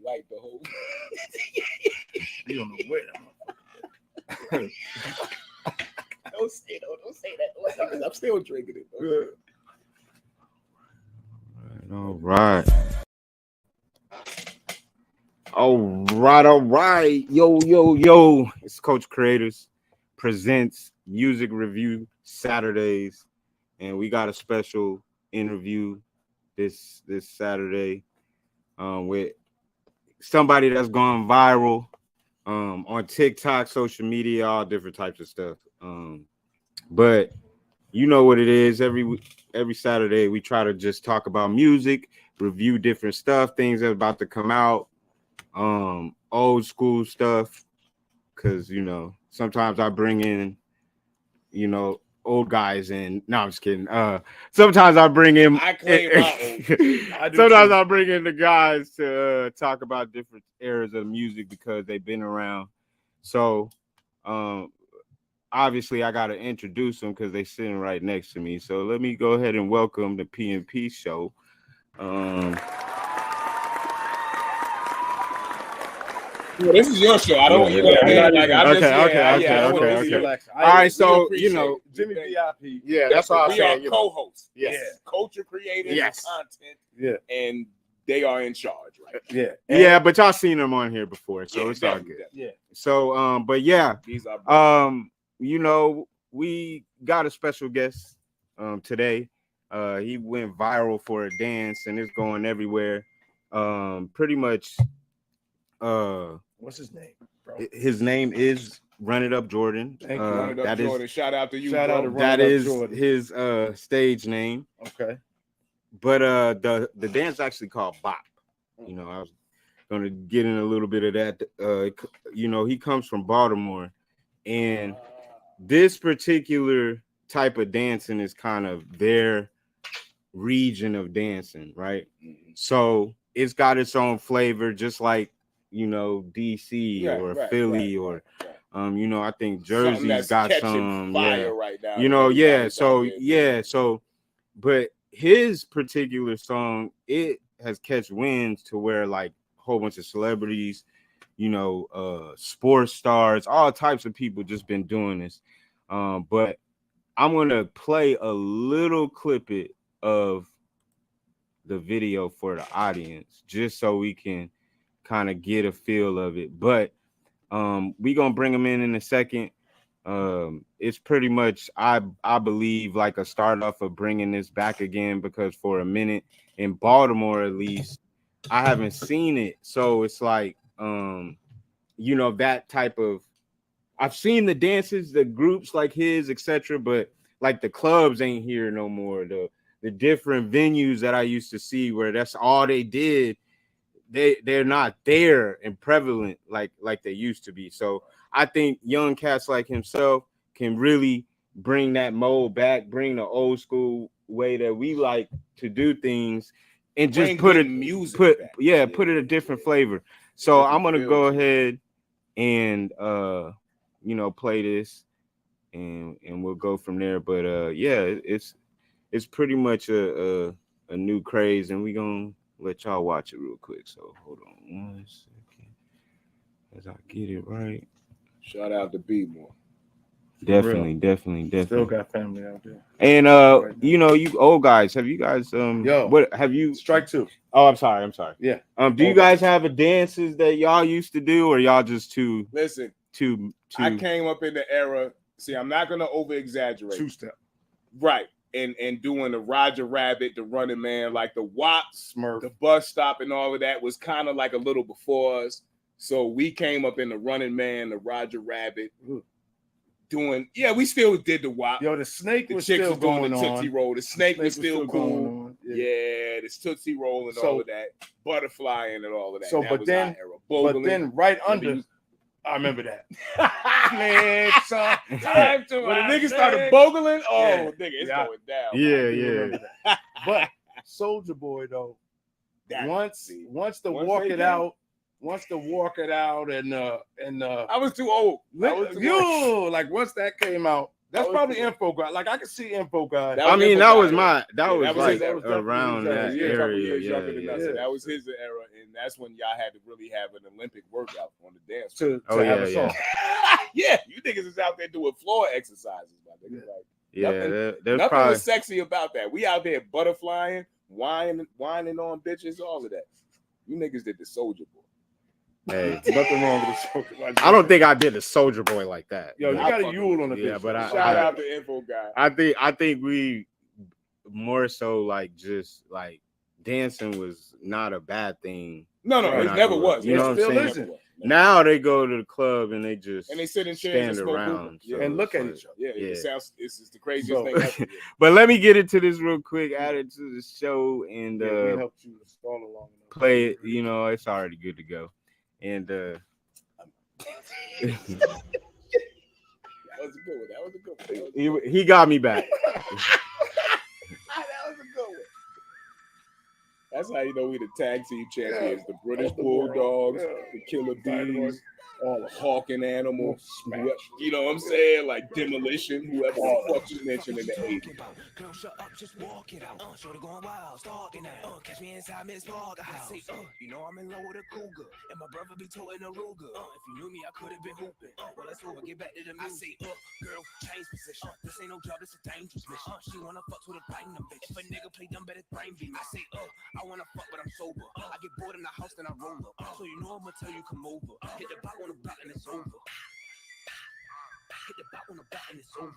like the whole. You don't know where that. Don't say that. I'm still drinking it. All right. All right. Yo. It's Coach Creatorz presents Music Review Saturdays, and we got a special interview this Saturday with somebody that's gone viral on TikTok, social media, all different types of stuff. But you know what it is. Every Saturday we try to just talk about music, review different stuff, things that are about to come out, old school stuff. Because sometimes I bring in, old guys in. No, I'm just kidding. Sometimes I bring in. I claim my old. Sometimes I bring in the guys to talk about different eras of music because they've been around. So, obviously, I got to introduce them because they're sitting right next to me. So let me go ahead and welcome the P&P show. Well, this is your show. I don't. Okay. All right, so Jimmy VIP. Yeah, that's all. We are co-hosts. Yes. Yeah. Culture creators. Yes. Content. Yeah. And they are in charge, right? Yeah. Yeah, but y'all seen them on here before, so it's all good. Yeah. So, but yeah, these are. We got a special guest today. He went viral for a dance and it's going everywhere. Pretty much what's his name, bro? His name is Run It Up Jordan. Thank you. Run It Up Jordan. Shout out to you. Shout out to that is his stage name. Okay. But the dance actually called Bop. I was gonna get in a little bit of that. He comes from Baltimore, and this particular type of dancing is kind of their region of dancing, right? Mm-hmm. So it's got its own flavor, just like DC or Philly or I think Jersey's got some fire right now. So but his particular song, it has catch winds to where like a whole bunch of celebrities, sports stars, all types of people just been doing this. But I'm gonna play a little clip of the video for the audience just so we can kind of get a feel of it. But we gonna bring them in a second. It's pretty much I believe like a start off of bringing this back again, because for a minute in Baltimore at least I haven't seen it, so it's like that type of, I've seen the dances, the groups like his, etc., but like the clubs ain't here no more. The different venues that I used to see where that's all they did, they're not there and prevalent like they used to be. So I think young cats like himself can really bring that mold back, bring the old school way that we like to do things, and just put it a different flavor. So I'm gonna go ahead and play this, and we'll go from there. But it's pretty much a new craze, and we gonna let y'all watch it real quick. So hold on 1 second as I get it right. Shout out to B-More. Definitely. Still got family out there. And you old guys, have you guys what have you strike two? Oh, I'm sorry. Yeah. Do you guys have a dances that y'all used to do, or y'all just too I came up in the era. See, I'm not gonna over exaggerate. Two-step. Right. And doing the Roger Rabbit, the Running Man, like the WAP, Smurf, the bus stop, and all of that was kind of like a little before us. So we came up in the Running Man, the Roger Rabbit, we still did the WAP. Yo, the snake the was chicks still was doing going the on. Tootsie Roll. The snake was still cool. Yeah, this Tootsie Roll and all of that, butterflying and all of that. So, that but then right under. I remember that. Man, son, time to when the niggas started bogling, nigga, it's going down. Yeah. But Soulja Boy though, once to walk it out, and I was too old. Like once that came out, That's probably Info God. Like I can see Info God. I mean, that was like around definitely that his a couple area. years younger than us. yeah. And that was his era, and that's when y'all had to really have an Olympic workout on the dance to Oh, have yeah, a song. yeah, you niggas is out there doing floor exercises, my nigga. Like, There's nothing probably was sexy about that. We out there butterflying, whining on bitches, all of that. You niggas did the Soldier Boy. hey. Nothing wrong with the Soldier Boy. I don't think I did a Soldier Boy like that. Yo, you but- got a Yule on the Yeah, bitch. but Shout out to Info Guy. I think we more so like just like dancing was not a bad thing. No, Right. it never was. You know It what I'm still saying? isn't. Now they go to the club and they just sit in chairs and stand smoke around hookah. Yeah. And look at it's each other. Yeah, Yeah. it sounds. It's the craziest So- thing ever. Yeah. But let me get into this real quick. Add it to the show and We helped you install it long enough. play it. You know, it's already good to go. And That was a good one. That was a good one. he got me back. That was a good one. That's how you know we the tag team champions. The British Bulldogs, the Killer Bees, all the hawking animals. You know what I'm saying? Like Demolition, whoever the fuck you mentioned in the 80s. Girl, shut up, just walk it out. Shorty going wild, stalking that. Catch me inside Miss Parker house. Say, you know I'm in love with a cougar, and my brother be toting a Ruger. If you knew me, I could have been hooping. Well, let's over, get back to the music. I say, girl, change position. This ain't no job, it's a dangerous mission. She wanna fuck with a platinum bitch. If a nigga play dumb, better brain beam. I say, I wanna fuck, but I'm sober. I get bored in the house, then I roll up. So you know I'ma tell you come over. Hit the block on the block and it's over. Hit the block on the block and it's over.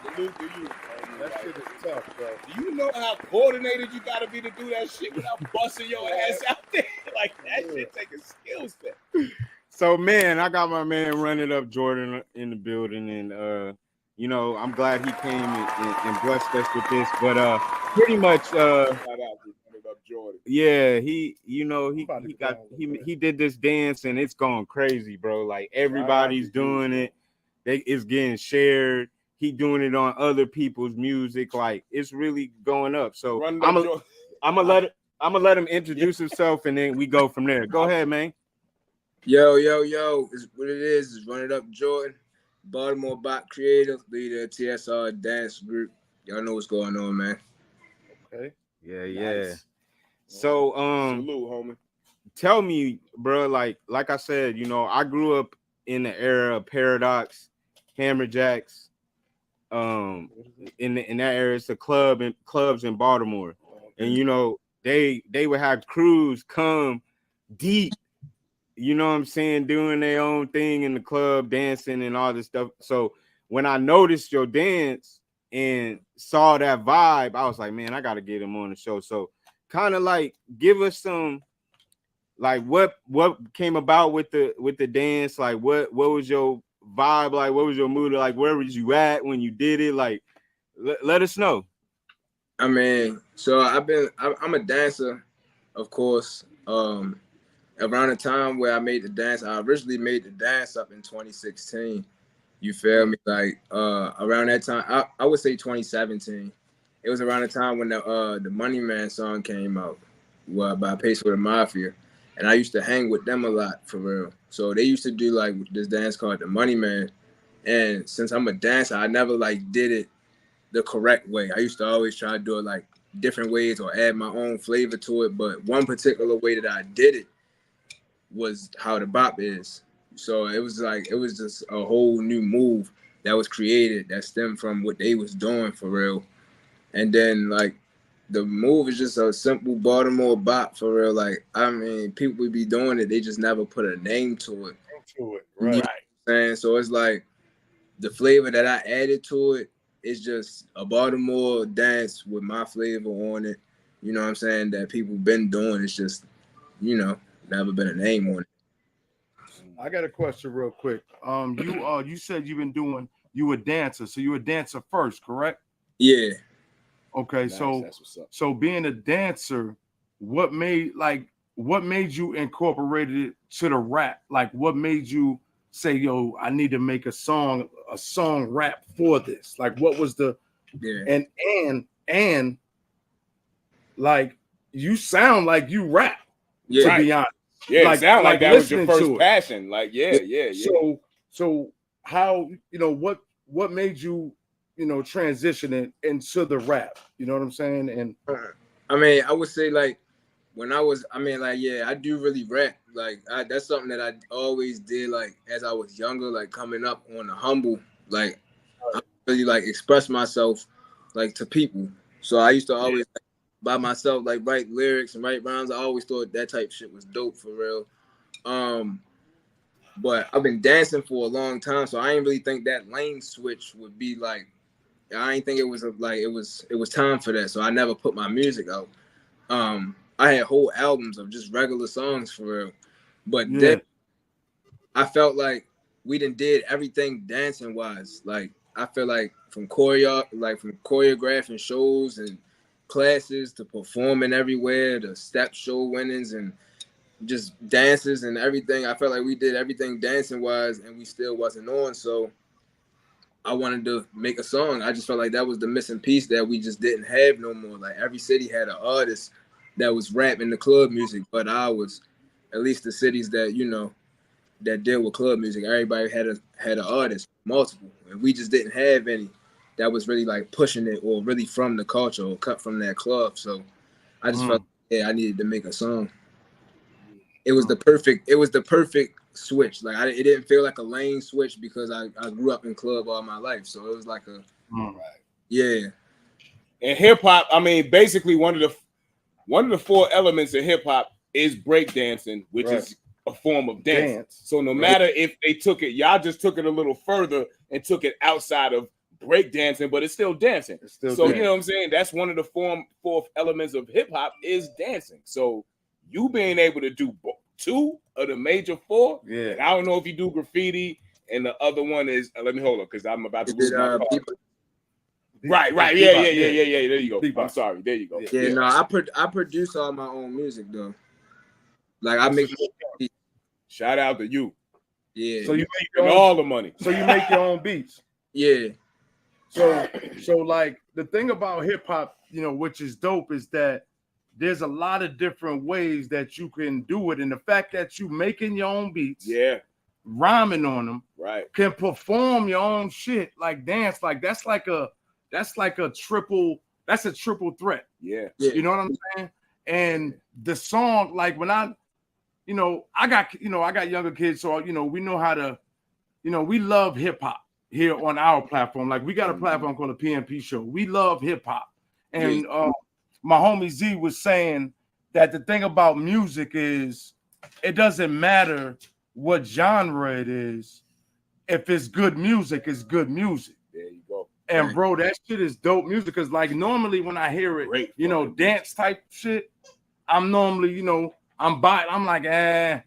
Salute to you. That shit is tough, bro. Do you know how coordinated you gotta be to do that shit without busting your ass out there? Like that shit take a skill set. So man, I got my man Running Up Jordan in the building, and you know, I'm glad he came and blessed us with this. But pretty much Shout out to Running Up Jordan. yeah, he did this dance and it's going crazy, bro. Like everybody's doing it. It's getting shared. He doing it on other people's music. Like it's really going up. So I'm gonna let him introduce himself and then we go from there. Go ahead, man. Yo, it's what it is. It's Run It Up Jordan, Baltimore Bot Creatorz, leader of TSR Dance Group. Y'all know what's going on, man. Okay. Yeah. Nice. So Salute, homie. tell me, bro, like I said, you know, I grew up in the era of Paradox, Hammerjacks. In that area, it's a clubs in Baltimore, and you know they would have crews come deep, you know what I'm saying, doing their own thing in the club, dancing and all this stuff. So when I noticed your dance and saw that vibe, I was like, man, I gotta get him on the show. So kind of like give us some, like what came about with the dance, like what was your vibe, like what was your mood, like where was you at when you did it, like let us know. I mean, so I'm a dancer, of course. Around the time where I made the dance, I originally made the dance up in 2016. You feel me? Like around that time, I would say 2017. It was around the time when the Money Man song came out, by Pace with the Mafia. And I used to hang with them a lot, for real. So they used to do like this dance called the Money Man. And since I'm a dancer, I never like did it the correct way. I used to always try to do it like different ways or add my own flavor to it. But one particular way that I did it was how the bop is. So it was just a whole new move that was created that stemmed from what they was doing, for real. And then like the move is just a simple Baltimore bop, for real. Like, I mean, people would be doing it, they just never put a name to it. Right. You know what I'm saying? So it's like the flavor that I added to it is just a Baltimore dance with my flavor on it. You know what I'm saying? That people been doing. It's just, you know, never been a name on it. I got a question real quick. You said you a dancer, so you a dancer first, correct? Yeah. Okay, Nice, so that's what's up. so being a dancer, what made you incorporate it to the rap? Like what made you say, yo, I need to make a song rap for this? Like what was the Yeah. And like you sound like you rap. Yeah. To be honest. Yeah, like, it sound like that was your listening first to it. passion. Like, yeah. So how, what made you, transition it into the rap? You know what I'm saying? And I mean, I would say like when I was, yeah, I do really rap. Like that's something that I always did. Like as I was younger, like coming up on the humble, like I really like express myself like to people. So I used to always by myself like write lyrics and write rhymes. I always thought that type of shit was dope for real. But I've been dancing for a long time, so I ain't really think that lane switch would be like. I ain't think it was it was time for that. So I never put my music out. I had whole albums of just regular songs for real, but then I felt like we did everything dancing wise. Like I feel like from choreographing shows and classes to performing everywhere, to step show winnings and just dances and everything. I felt like we did everything dancing wise, and we still wasn't on. So I wanted to make a song. I just felt like that was the missing piece that we just didn't have no more. Like every city had an artist that was rapping the club music, but ours, at least the cities that that deal with club music, everybody had an artist, multiple, and we just didn't have any that was really like pushing it or really from the culture or cut from that club. So I just felt I needed to make a song. It was the perfect switch. Like it didn't feel like a lane switch because I grew up in club all my life. So it was like yeah. And hip hop, I mean, basically one of the four elements of hip hop is breakdancing, which is a form of dance. So no matter if they took it, y'all just took it a little further and took it outside of breakdancing, but it's still dancing. You know what I'm saying? That's one of the four elements of hip hop is dancing. So you being able to do two of the major four. Yeah. And I don't know if you do graffiti, and the other one is let me hold up because I'm about to lose my car. Right. Yeah. There you go. I'm sorry. There you go. Yeah. No, I produce all my own music though. Like I make. Shout out to you. Yeah. So you make all the money. So you make your own beats. Yeah. So like the thing about hip hop, which is dope, is that there's a lot of different ways that you can do it, and the fact that you making your own beats, rhyming on them, can perform your own shit, like dance, like that's a triple threat. Yeah. You know what I'm saying? And the song, like when I got younger kids, so we know how to, we love hip hop here on our platform. Like we got a platform called the PNP Show. We love hip hop, and my homie Z was saying that the thing about music is it doesn't matter what genre it is. If it's good music, it's good music. There you go. And bro, that shit is dope music. Cause like normally when I hear it, dance type shit, I'm normally, I'm like,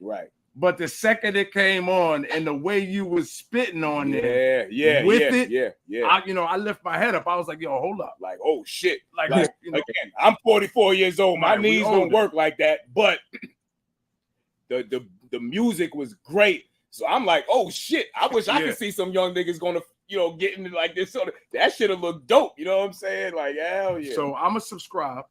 right. But the second it came on and the way you was spitting on it, I lift my head up. I was like, yo, hold up. Like, oh shit. Like again, I'm 44 years old. My knees don't work like that, but the music was great. So I'm like, oh shit. I wish I could see some young niggas gonna, get into like this sort of that shit'll look dope. You know what I'm saying? Like, hell yeah. So I'ma subscribe.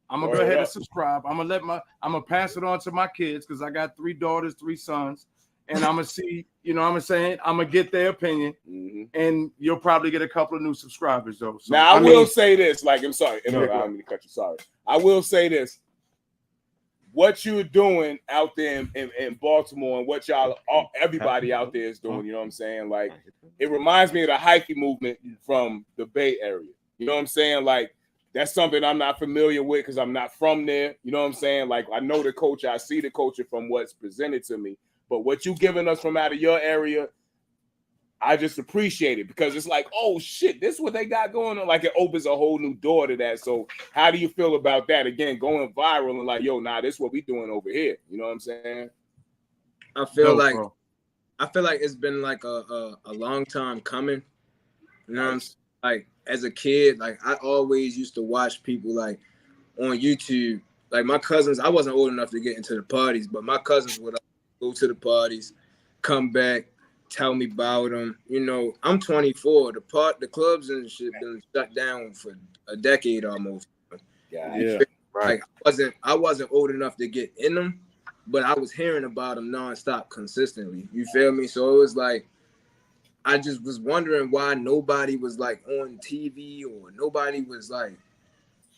I'm gonna go ahead and subscribe. I'm gonna pass it on to my kids because I got 3 daughters, 3 sons, and I'm gonna see, I'm gonna get their opinion, and you'll probably get a couple of new subscribers though. So, now I will say this, like I'm sorry, I don't mean to cut you. Sorry, I will say this: what you're doing out there in Baltimore and what everybody out there is doing, you know what I'm saying? Like it reminds me of the hyphy movement from the Bay Area. You know what I'm saying? Like. That's something I'm not familiar with because I'm not from there. You know what I'm saying? Like, I know the culture. I see the culture from what's presented to me. But what you giving us from out of your area, I just appreciate it because it's like, oh, shit, this is what they got going on. Like, it opens a whole new door to that. So how do you feel about that? Again, going viral and like, yo, this is what we doing over here. You know what I'm saying? I feel like it's been like a long time coming. You know what I'm saying? Like, as a kid, like I always used to watch people like on YouTube. Like my cousins, I wasn't old enough to get into the parties, but my cousins would go to the parties, come back, tell me about them. You know, I'm 24. The clubs and shit been shut down for a decade almost. Yeah. Right. Like I wasn't old enough to get in them, but I was hearing about them nonstop consistently. You feel me? So it was like I just was wondering why nobody was like on TV or nobody was like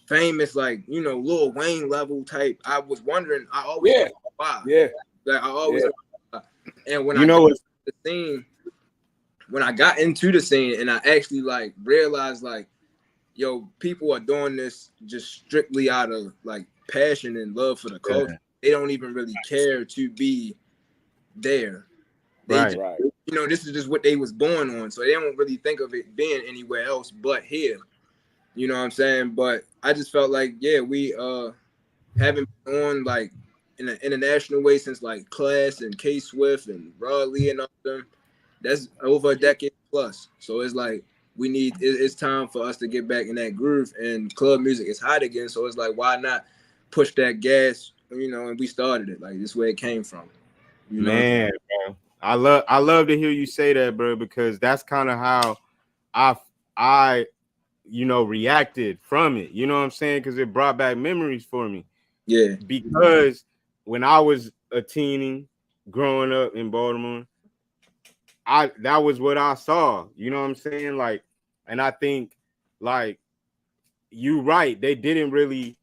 famous, like, you know, Lil Wayne level type. I was wondering. I always wondered why. Yeah. Like I always wondered why. And when You I know got what? into the scene, when I got into the scene and I actually like realized like, yo, people are doing this just strictly out of like passion and love for the culture. Yeah. They don't even really care to be there. They Right. just, you know, this is just what they was born on. So they don't really think of it being anywhere else but here. You know what I'm saying? But I just felt like, yeah, we haven't been on like in an international way since like Class and K Swift and Rod Lee and all them. That's over a decade plus. So it's like it's time for us to get back in that groove, and club music is hot again. So it's like, why not push that gas, you know? And we started it. Like this is where it came from. You know? Man, bro. I love to hear you say that, bro, because that's kind of how I you know reacted from it. You know what I'm saying? Because it brought back memories for me. Yeah. Because when I was a teenie growing up in Baltimore, that was what I saw. You know what I'm saying? Like, and I think like you right, they didn't really,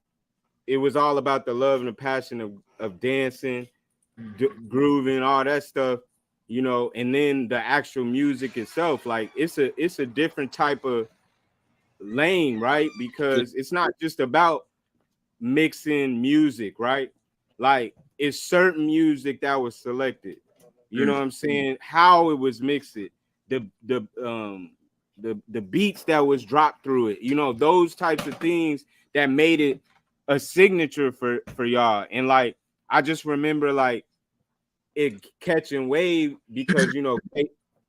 it was all about the love and the passion of dancing, grooving, all that stuff, you know, and then the actual music itself, like it's a different type of lane, right? Because it's not just about mixing music, right? Like it's certain music that was selected. You know what I'm saying? How it was mixed, the beats that was dropped through it. You know, those types of things that made it a signature for y'all. And like I just remember like it catching wave because you know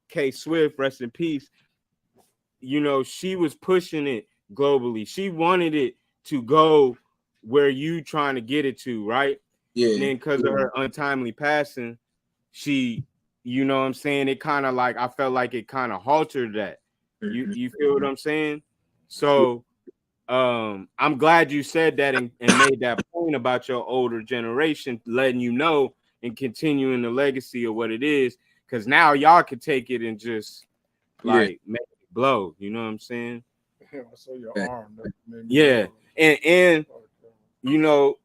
K Swift, rest in peace. You know, she was pushing it globally. She wanted it to go where you trying to get it to, right? Yeah. And then because of her untimely passing, she, you know what I'm saying? It kind of like, I felt like it kind of halted that. You feel what I'm saying? So I'm glad you said that and made that point about your older generation, letting you know and continuing the legacy of what it is. Because now y'all could take it and just like make it blow. You know what I'm saying? I saw your arm. Yeah. And you know,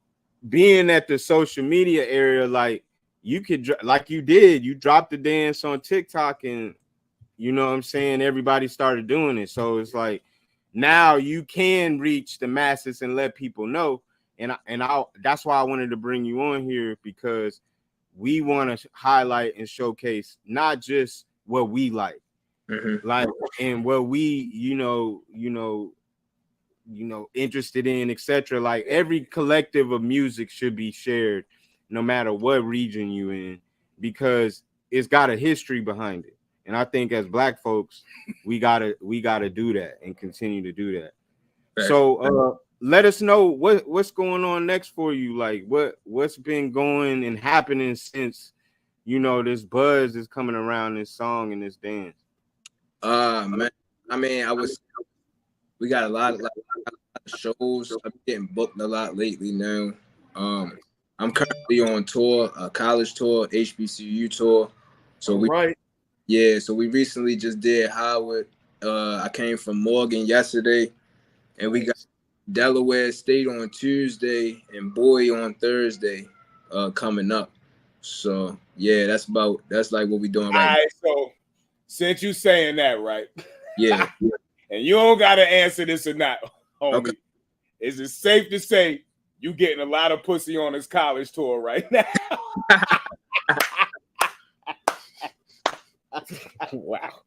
being at the social media area, like you could, like you did, you dropped the dance on TikTok and you know what I'm saying, everybody started doing it. So it's like now you can reach the masses and let people know. And that's why I wanted to bring you on here, because we want to highlight and showcase not just what we like, like, and what we, you know, interested in, etc. Like every collective of music should be shared, no matter what region you in, because it's got a history behind it. And I think as Black folks, we gotta do that and continue to do that. So let us know what's going on next for you. Like what's been going and happening since, you know, this buzz is coming around this song and this dance. Man, I mean, we got a lot of shows. I'm getting booked a lot lately now. I'm currently on tour, a college tour, HBCU tour. So we recently just did Howard. I came from Morgan yesterday, and we got Delaware State on Tuesday and Bowie on Thursday coming up. So yeah, that's like what we're doing right now. So since you saying that, right? Yeah. And you don't gotta answer this or not, homie. Okay. Is it safe to say you getting a lot of pussy on this college tour right now? Wow.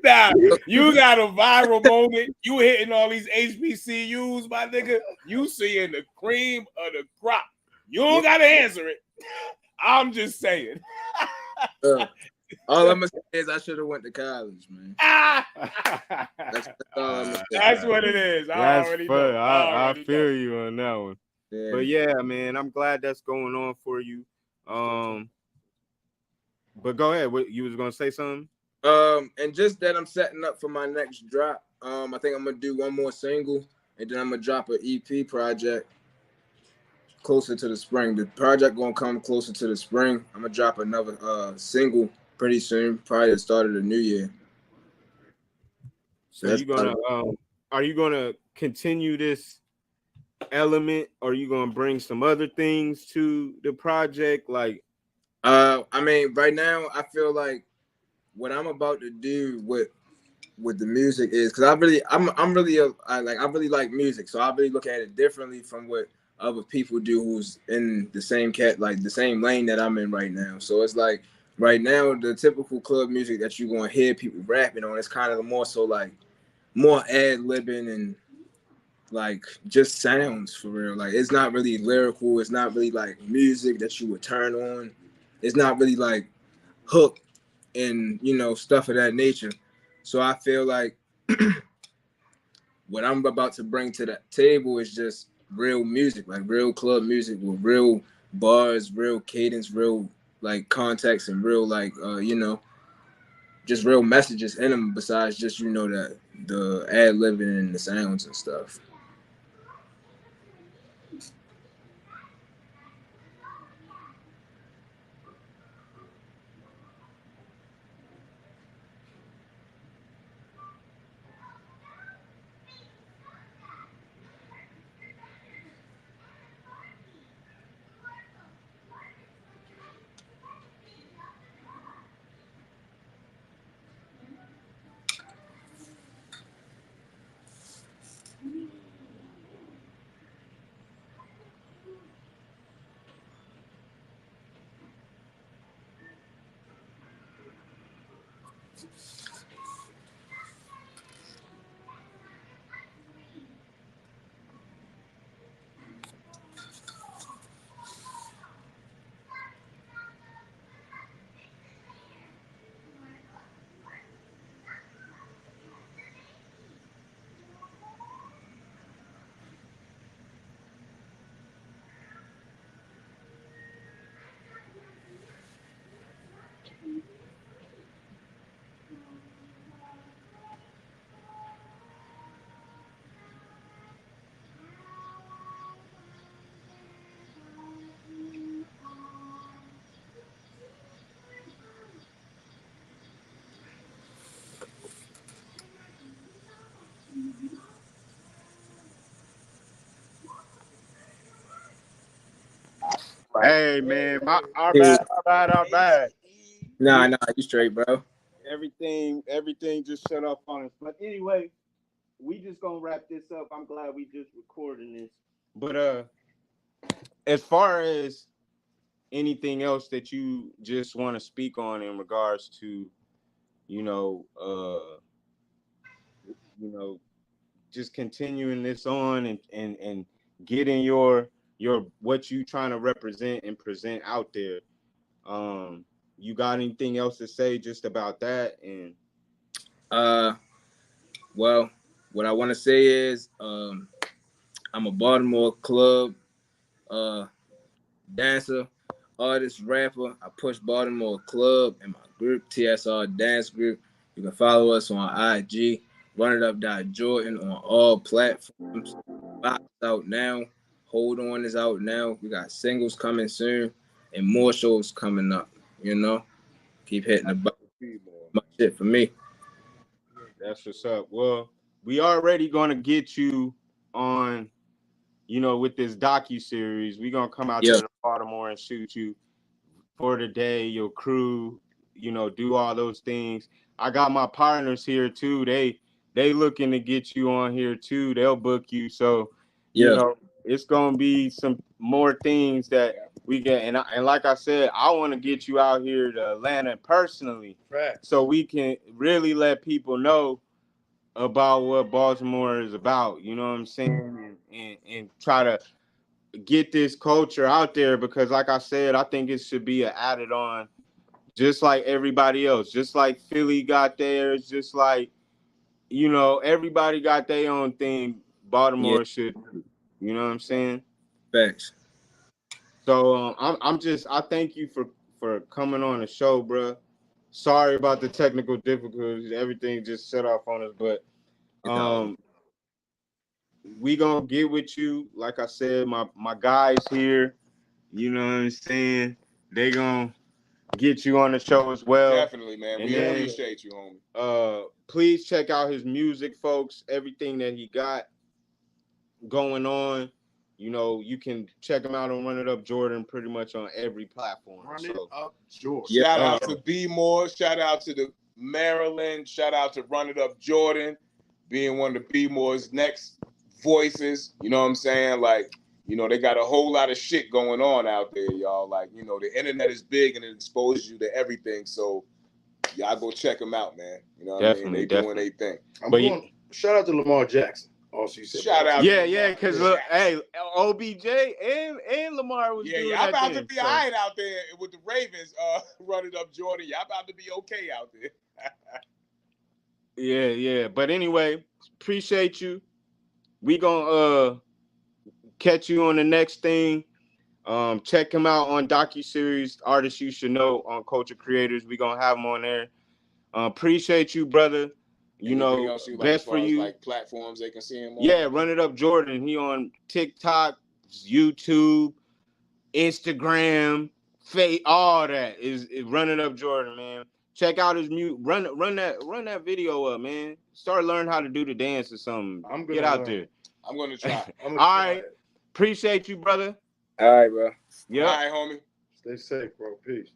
Nah, you got a viral moment. You hitting all these HBCUs, my nigga. You seeing the cream of the crop. You don't gotta answer it. I'm just saying. All I'm gonna say is I should have went to college, man. That's all I'm gonna say. That's what it is. That's already fun. know. I feel you on that one. Yeah. But yeah, man, I'm glad that's going on for you. But go ahead. What you was gonna say something? And just that I'm setting up for my next drop. I think I'm gonna do one more single, and then I'm gonna drop an EP project closer to the spring. The project gonna come closer to the spring. I'm gonna drop another single pretty soon, probably the start of the new year. So you gonna are you gonna continue this element, or are you gonna bring some other things to the project? Like, I mean, right now I feel like what I'm about to do with the music is because I'm really I really like music, so I really look at it differently from what other people do who's in the same the same lane that I'm in right now. So it's like right now the typical club music that you're gonna hear people rapping on, it's kind of more so like more ad-libbing and like just sounds for real. Like it's not really lyrical, it's not really like music that you would turn on. It's not really like hook and stuff of that nature. So I feel like what I'm about to bring to the table is just real music, like real club music with real bars, real cadence, real like context, and real like just real messages in them. Besides just that the ad libbing and the sounds and stuff. hey man, our bad. Nah, you straight, bro. Everything just shut off on us. But anyway, we just gonna wrap this up. I'm glad we just recording this. But as far as anything else that you just want to speak on in regards to, you know, just continuing this on and getting your what you trying to represent and present out there. You got anything else to say just about that? And well, what I want to say is I'm a Baltimore club dancer, artist, rapper. I push Baltimore Club in my group, TSR Dance Group. You can follow us on IG, runitup.jordan on all platforms. Box out now. Hold On is out now. We got singles coming soon and more shows coming up. Keep hitting the button. Much shit for me. That's what's up. Well, we already gonna get you on, with this docu-series. We're gonna come out there to Baltimore and shoot you for the day, your crew, do all those things. I got my partners here too. They looking to get you on here too. They'll book you. So, it's gonna be some more things that we get. And like I said, I want to get you out here to Atlanta personally, right, so we can really let people know about what Baltimore is about. You know what I'm saying? And try to get this culture out there, because like I said, I think it should be an added on, just like everybody else, just like Philly got theirs, just like everybody got their own thing. Baltimore should, you know what I'm saying? Thanks. So I thank you for coming on the show, bro. Sorry about the technical difficulties. Everything just set off on us, but we gonna get with you. Like I said, my guys here, you know what I'm saying? They gonna get you on the show as well. Definitely, man. We appreciate you, homie. Please check out his music, folks. Everything that he got going on. You know, you can check him out on Run It Up Jordan pretty much on every platform. Run It Up Jordan. Shout out to B Moore. Shout out to the Maryland. Shout out to Run It Up Jordan, being one of the B Moore's next voices. You know what I'm saying? Like, you know, they got a whole lot of shit going on out there, y'all. Like, you know, the internet is big and it exposes you to everything. So y'all go check them out, man. You know what I mean? They doing their thing. Shout out to Lamar Jackson. Also, you said shout out. Yeah, because hey, OBJ and Lamar was doing y'all about thing, to be all right out there with the Ravens. Run It Up Jordan. Y'all about to be okay out there. Yeah. But anyway, appreciate you. We gonna catch you on the next thing. Check him out on docuseries Artists You Should Know on Culture Creators. We gonna have him on there. Appreciate you, brother. You know, best for you. Like platforms they can see him on. Yeah, Run It Up Jordan. He on TikTok, YouTube, Instagram, all that is Run It Up Jordan, man. Check out his music. Run that video up, man. Start learning how to do the dance or something. Get out there. I'm gonna try. All right. Appreciate you, brother. All right, bro. Yeah. All right, homie. Stay safe, bro. Peace.